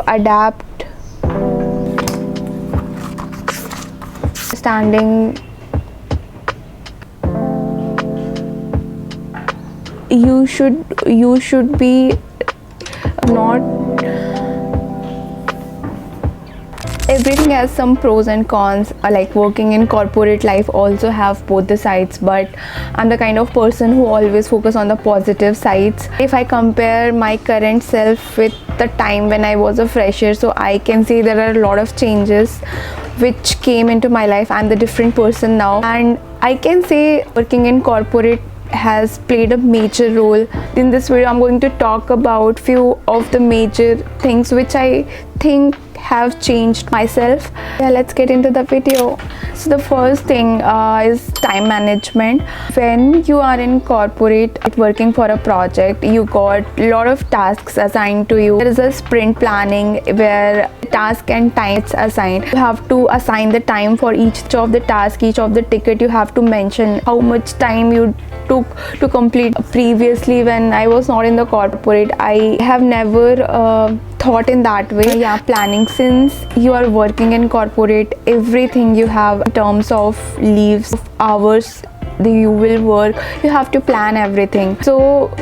adapt, standing. You should be not. Everything has some pros and cons. Like working in corporate life also have both the sides, but I'm the kind of person who always focus on the positive sides. If I compare my current self with the time when I was a fresher, so I can say there are a lot of changes which came into my life. I'm the different person now, and I can say working in corporate has played a major role. In this video I'm going to talk about few of the major things which I think have changed myself. Yeah, let's get into the video. So the first thing is time management. When you are in corporate working for a project, you got a lot of tasks assigned to you. There is a sprint planning where task and time is assigned. You have to assign the time for each of the task, each of the ticket. You have to mention how much time you took to complete. Previously, when I was not in the corporate, I have never thought in that way. Yeah, planning. Since you are working in corporate, everything you have in terms of leaves, hours you will work, you have to plan everything. So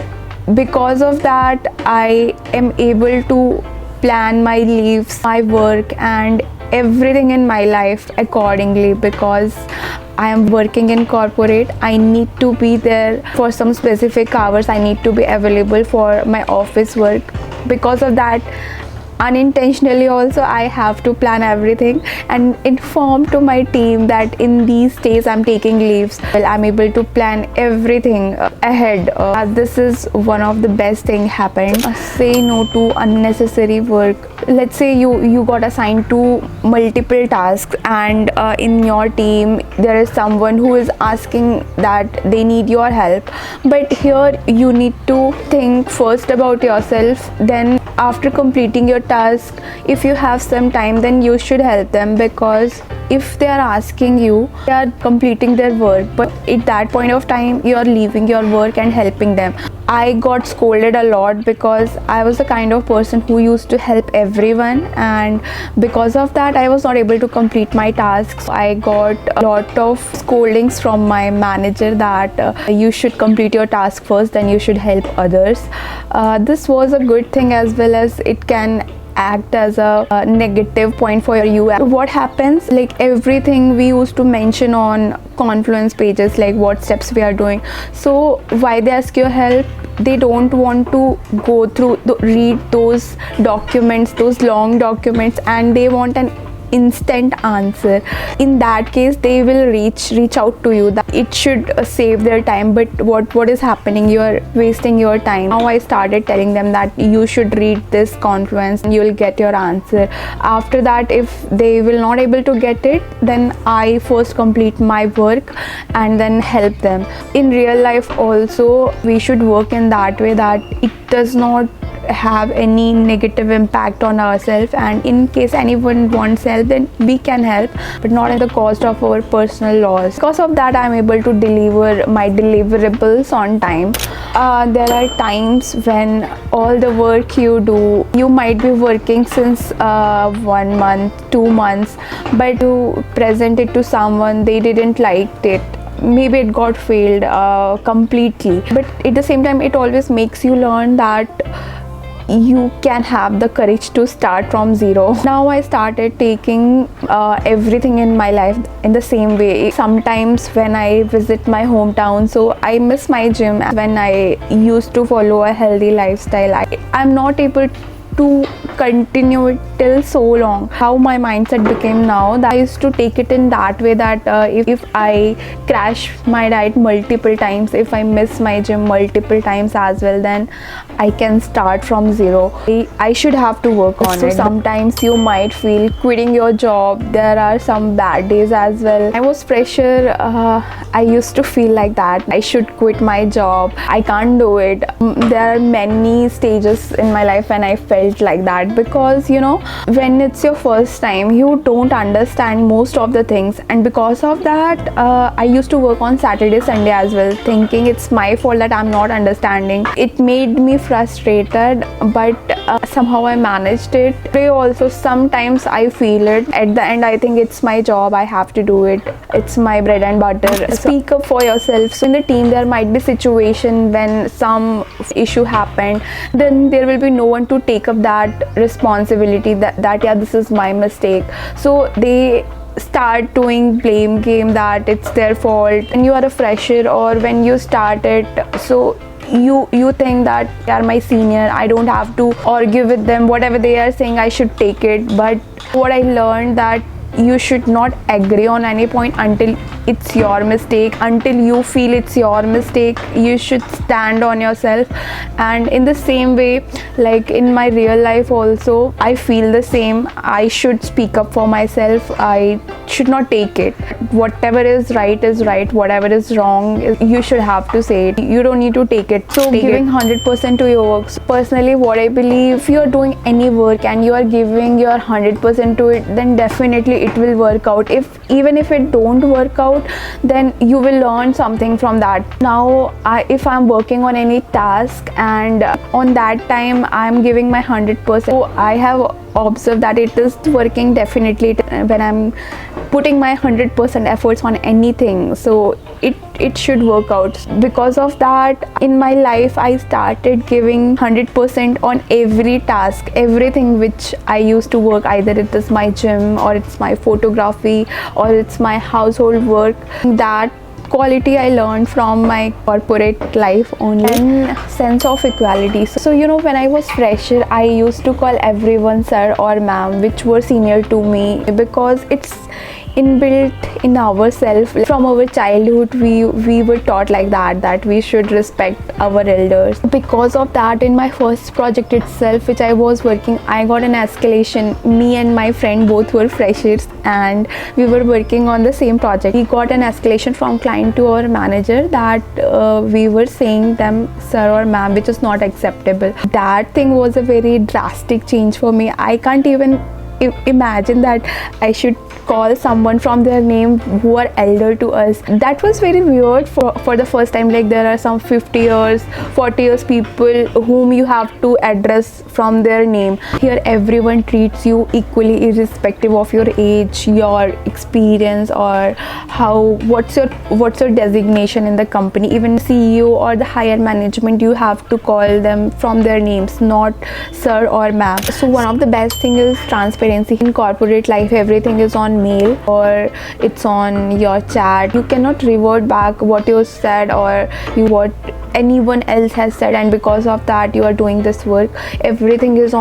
because of that, I am able to plan my leaves, my work, and everything in my life accordingly. Because I am working in corporate, I need to be there for some specific hours. I need to be available for my office work. Because of that, unintentionally also I have to plan everything and inform to my team that in these days I'm taking leaves. Well, I'm able to plan everything ahead. This is one of the best thing happened. Say no to unnecessary work. Let's say you got assigned to multiple tasks, and in your team there is someone who is asking that they need your help, but here you need to think first about yourself. Then after completing your task, if you have some time, then you should help them, because if they are asking you, they are completing their work, but at that point of time you are leaving your work and helping them. I got scolded a lot because I was the kind of person who used to help everyone, and because of that I was not able to complete my tasks. I got a lot of scoldings from my manager that you should complete your task first, then you should help others. This was a good thing, as well as it can act as a negative point for you. What happens, like everything we used to mention on Confluence pages, like what steps we are doing. So why they ask your help? They don't want to go through read those documents, those long documents, and they want an instant answer. In that case they will reach out to you. That it should save their time, but what is happening, you are wasting your time. Now I started telling them that you should read this Confluence and you will get your answer. After that, if they will not able to get it, then I first complete my work and then help them. In real life also we should work in that way that it does not have any negative impact on ourselves, and in case anyone wants help, then we can help, but not at the cost of our personal loss. Because of that, I'm able to deliver my deliverables on time. There are times when all the work you do, you might be working since 1 month, 2 months, but you present it to someone, they didn't like it, maybe it got failed completely, but at the same time it always makes you learn that you can have the courage to start from zero. Now I started taking everything in my life in the same way. Sometimes when I visit my hometown, so I miss my gym. When I used to follow a healthy lifestyle, I'm not able to continue it till so long. How my mindset became now, that I used to take it in that way that if I crash my diet multiple times, if I miss my gym multiple times as well, then I can start from zero. I should have to work on it. Sometimes you might feel quitting your job. There are some bad days as well. I was fresher, I used to feel like that I should quit my job, I can't do it. There are many stages in my life when I felt like that, it, because when it's your first time, you don't understand most of the things, and because of that I used to work on Saturday, Sunday as well, thinking it's my fault that I'm not understanding. It made me frustrated, but somehow I managed it. Today also sometimes I feel it. At the end I think it's my job, I have to do it. It's my bread and butter. Speak up for yourself. So in the team there might be situation when some issue happened, then there will be no one to take up that responsibility, that yeah, this is my mistake. So they start doing blame game, that it's their fault. And you are a fresher, or when you start it, so you think that they are my senior, I don't have to argue with them, whatever they are saying I should take it. But what I learned, that you should not agree on any point until it's your mistake, until you feel it's your mistake. You should stand on yourself. And in the same way, like in my real life also, I feel the same. I should speak up for myself. I should not take it. Whatever is right, whatever is wrong, you should have to say it. You don't need to take it. So giving 100% to your work. So personally, what I believe, if you are doing any work and you are giving your 100% to it, then definitely it will work out. Even if it don't work out, then you will learn something from that. Now if I'm working on any task and on that time I'm giving my 100%, so I have observed that it is working definitely when I'm putting my 100% efforts on anything. So it should work out. Because of that, in my life I started giving 100% on every task, everything which I used to work, either it is my gym or it's my photography or it's my household work. That quality I learned from my corporate life only. And sense of equality. So when I was fresher, I used to call everyone sir or ma'am, which were senior to me, because it's inbuilt in ourselves. From our childhood we were taught like that we should respect our elders. Because of that, in my first project itself which I was working, I got an escalation. Me and my friend both were freshers and we were working on the same project. We got an escalation from client to our manager that we were saying them sir or ma'am, which is not acceptable. That thing was a very drastic change for me. I can't even imagine that I should call someone from their name who are elder to us. That was very weird for the first time. Like there are some 50 years 40 years people whom you have to address from their name. Here everyone treats you equally, irrespective of your age, your experience, or what's your designation in the company. Even CEO or the higher management, you have to call them from their names, not sir or ma'am. So one of the best thing is transparency. In corporate life, everything is on mail or it's on your chat. You cannot revert back what you said or what anyone else has said, and because of that you are doing this work. Everything is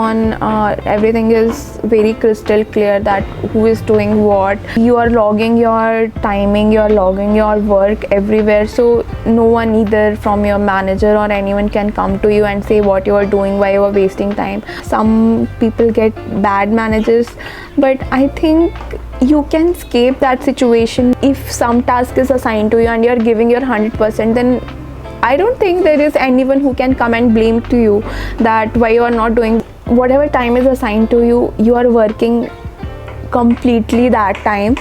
very crystal clear, that who is doing what. You are logging your timing, you are logging your work everywhere, so no one, either from your manager or anyone, can come to you and say what you are doing, why you are wasting time. Some people get bad managers, but I think you can escape that situation. If some task is assigned to you and you are giving your 100%, then I don't think there is anyone who can come and blame to you that why you are not doing. Whatever time is assigned to you, you are working completely that time,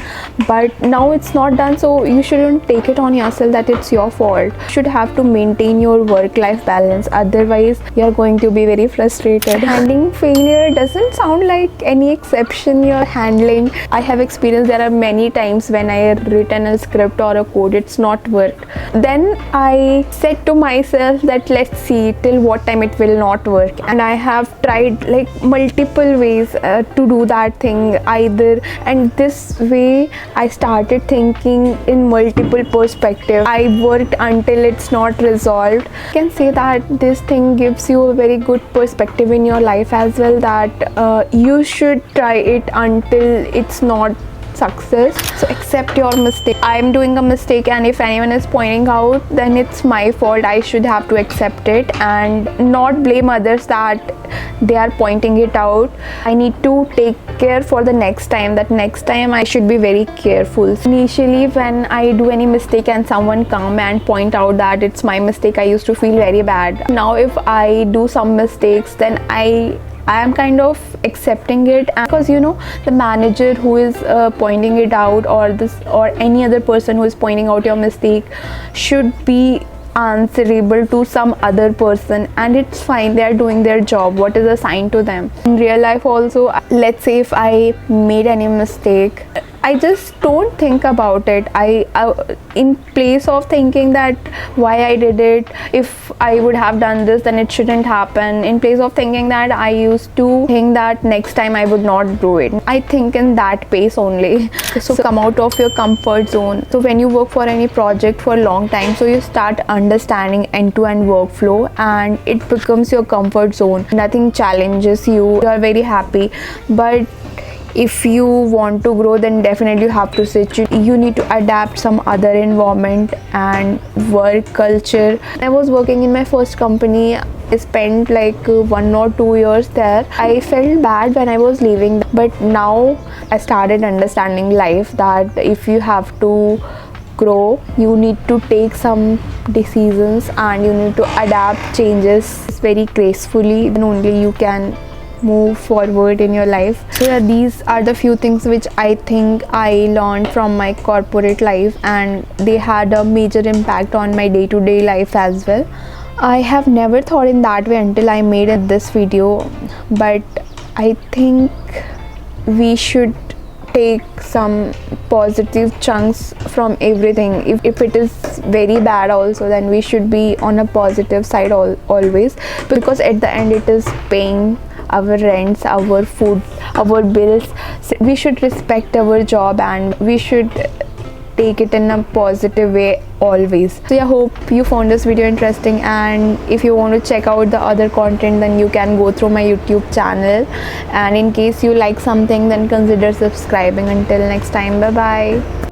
but now it's not done, so you shouldn't take it on yourself that it's your fault. You should have to maintain your work-life balance, otherwise you're going to be very frustrated. Handling failure doesn't sound like any exception you're handling. I have experienced there are many times when I have written a script or a code, it's not worked. Then I said to myself that let's see till what time it will not work, and I have tried like multiple ways to do that thing either, and this way I started thinking in multiple perspectives. I worked until it's not resolved. I can say that this thing gives you a very good perspective in your life as well, that you should try it until it's not success. So accept your mistake. I'm doing a mistake, and if anyone is pointing out, then it's my fault. I should have to accept it and not blame others that they are pointing it out. I need to take care for the next time, that next time I should be very careful. Initially when I do any mistake and someone come and point out that it's my mistake, I used to feel very bad. Now if I do some mistakes, then I I am kind of accepting it, because the manager who is pointing it out, or any other person who is pointing out your mistake, should be answerable to some other person, and it's fine, they are doing their job, what is assigned to them. In real life also, let's say if I made any mistake, I just don't think about it. I in place of thinking that why I did it, if I would have done this then it shouldn't happen, in place of thinking that, I used to think that next time I would not do it. I think in that pace only. So come out of your comfort zone. So when you work for any project for a long time, so you start understanding end-to-end workflow, and it becomes your comfort zone. Nothing challenges you are very happy. But if you want to grow, then definitely you have to switch. You need to adapt some other environment and work culture. I was working in my first company. I spent like 1 or 2 years there. I felt bad when I was leaving, but now I started understanding life, that if you have to grow, you need to take some decisions and you need to adapt changes very gracefully. Then only you can move forward in your life. So yeah, these are the few things which I think I learned from my corporate life, and they had a major impact on my day-to-day life as well. I have never thought in that way until I made this video, but I think we should take some positive chunks from everything. If it is very bad also, then we should be on a positive side always, because at the end it is paying our rents, our food, our bills. So we should respect our job, and we should take it in a positive way always. So I hope you found this video interesting, and if you want to check out the other content, then you can go through my YouTube channel, and in case you like something, then consider subscribing. Until next time, bye bye.